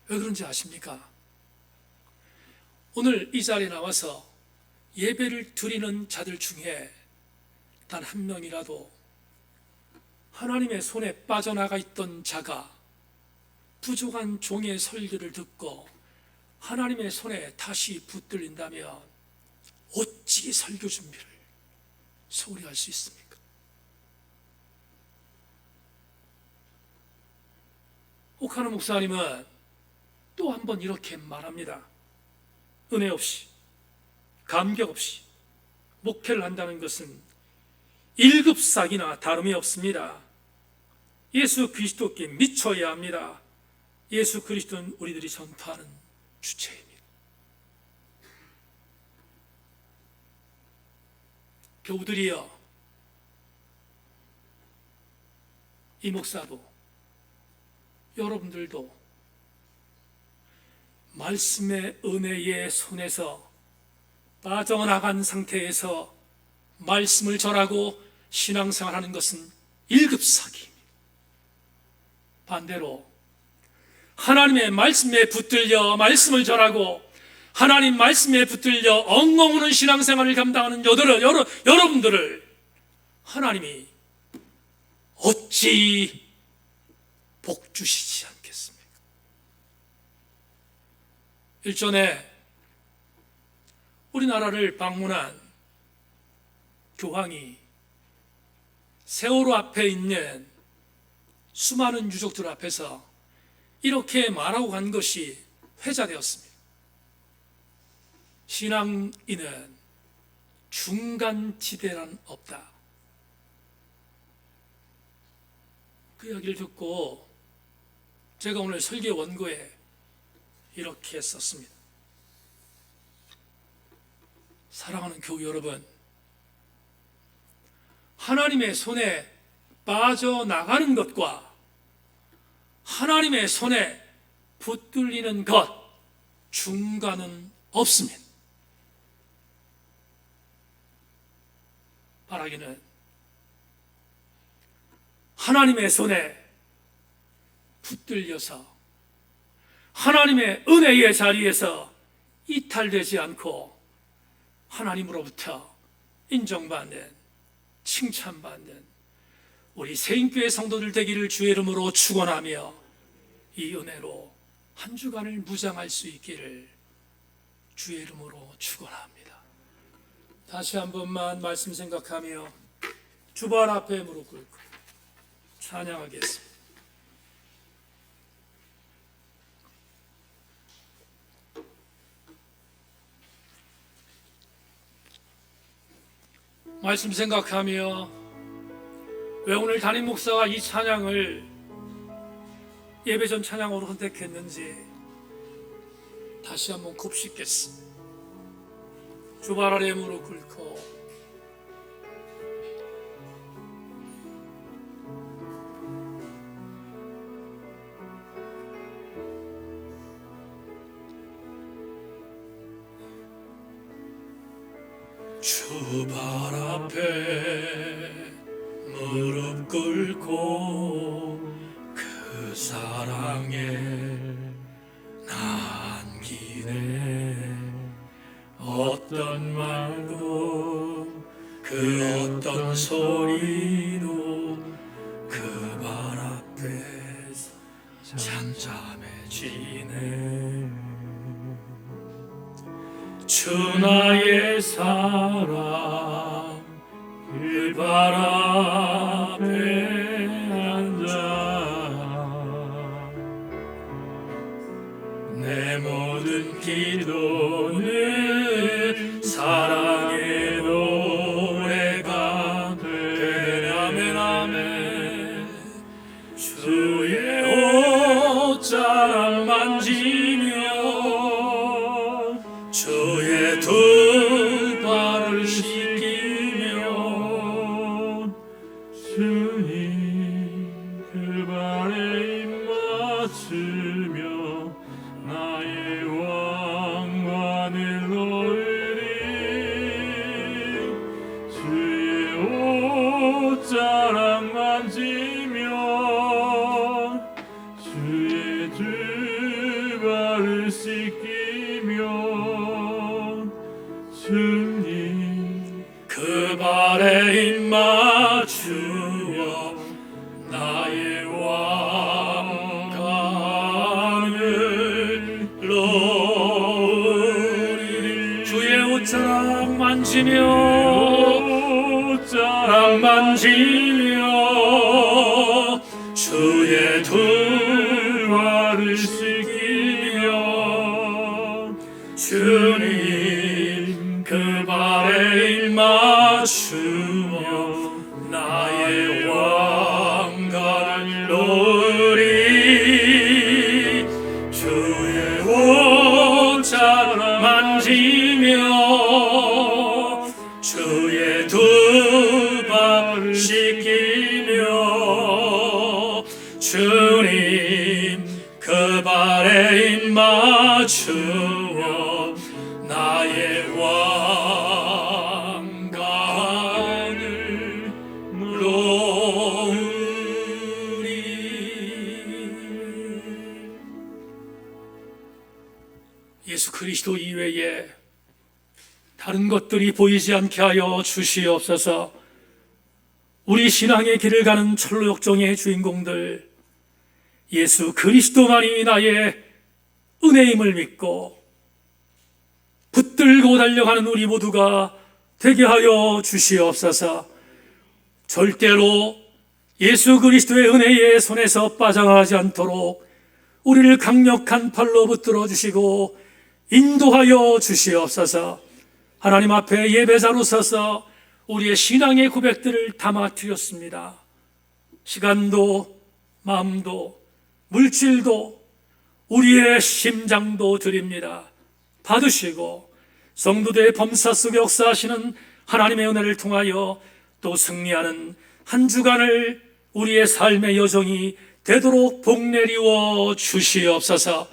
왜 그런지 아십니까? 오늘 이 자리에 나와서 예배를 드리는 자들 중에 단 한 명이라도 하나님의 손에 빠져나가 있던 자가 부족한 종의 설교를 듣고 하나님의 손에 다시 붙들린다면 어찌 설교 준비를 소홀히 할 수 있습니까? 오카노 목사님은 또 한 번 이렇게 말합니다. 은혜 없이, 감격 없이 목회를 한다는 것은 1급 사기나 다름이 없습니다. 예수 그리스도께 미쳐야 합니다. 예수 그리스도는 우리들이 전파하는 주체입니다. 교우들이여, 이 목사도 여러분들도 말씀의 은혜의 손에서 빠져나간 상태에서 말씀을 전하고 신앙생활하는 것은 1급 사기입니다. 반대로 하나님의 말씀에 붙들려 말씀을 전하고 하나님 말씀에 붙들려 엉엉 우는 신앙생활을 감당하는 여러분들을 하나님이 어찌 복 주시지 않겠습니까? 일전에 우리나라를 방문한 교황이 세월호 앞에 있는 수많은 유족들 앞에서 이렇게 말하고 간 것이 회자되었습니다. 신앙인은 중간지대란 없다. 그 이야기를 듣고 제가 오늘 설교 원고에 이렇게 썼습니다. 사랑하는 교우 여러분, 하나님의 손에 빠져나가는 것과 하나님의 손에 붙들리는 것 중간은 없습니다. 바라기는 하나님의 손에 붙들려서 하나님의 은혜의 자리에서 이탈되지 않고 하나님으로부터 인정받는, 칭찬받는 우리 세인교회 성도들 되기를 주의 이름으로 축원하며 이 은혜로 한 주간을 무장할 수 있기를 주의 이름으로 축원합니다. 다시 한 번만 말씀 생각하며 주발 앞에 무릎 꿇고 찬양하겠습니다. 말씀 생각하며 왜 오늘 담임 목사가 이 찬양을 예배전 찬양으로 선택했는지 다시 한번 곱씹겠습니다. 주발 아래 무릎 꿇고 주발 앞에 무릎 꿇고 그 사랑에 남기네. 어떤 말도 그 어떤 소리도 그 발 앞에서 잠잠해지네. 주 나의 사랑 그 발 앞에 앉아 내 모든 기도는 사랑의 노래가 되네. 아멘 아멘. 주의 옷자락 만지며 주의 두 발을 씻기며 주님 그 발에 입 맞추며 나의 왕관을 놓으리. 주의 옷자락 만지며 주의 두 발에 입 맞추어 나의 왕관을 놓으리. 주의 옷자락 만지며 주의 두발을 씻기며 주님 그 발에 입 맞추며 나의 왕관을 놓으리. 주의 옷자락 만지며 주의 두발 씻기며 주님 그 발에 입 맞추어 나의 왕관을 놓으리. 예수 그리스도 이외에 다른 것들이 보이지 않게 하여 주시옵소서. 우리 신앙의 길을 가는 철로역정의 주인공들, 예수 그리스도만이 나의 은혜임을 믿고 붙들고 달려가는 우리 모두가 되게 하여 주시옵소서. 절대로 예수 그리스도의 은혜의 손에서 빠져나가지 않도록 우리를 강력한 팔로 붙들어 주시고 인도하여 주시옵소서. 하나님 앞에 예배자로 서서 우리의 신앙의 고백들을 담아 드렸습니다. 시간도 마음도 물질도 우리의 심장도 드립니다. 받으시고 성도들의 범사 속에 역사하시는 하나님의 은혜를 통하여 또 승리하는 한 주간을 우리의 삶의 여정이 되도록 복내리워 주시옵소서.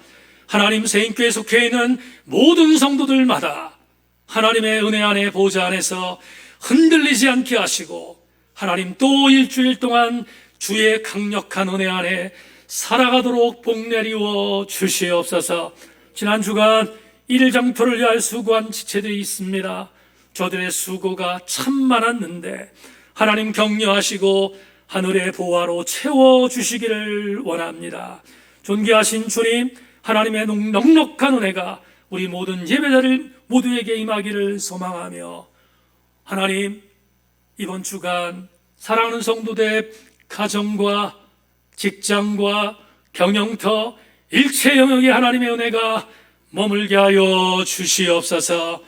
하나님 세인교회에 속해 있는 모든 성도들마다 하나님의 은혜 안에 보좌 안에서 흔들리지 않게 하시고 하나님 또 일주일 동안 주의 강력한 은혜 안에 살아가도록 복내리워 주시옵소서. 지난 주간 일장터를 위하여 수고한 지체들이 있습니다. 저들의 수고가 참 많았는데 하나님 격려하시고 하늘의 보화로 채워주시기를 원합니다. 존귀하신 주님, 하나님의 넉넉한 은혜가 우리 모든 예배자들 모두에게 임하기를 소망하며 하나님, 이번 주간 사랑하는 성도들 가정과 직장과 경영터 일체 영역에 하나님의 은혜가 머물게 하여 주시옵소서.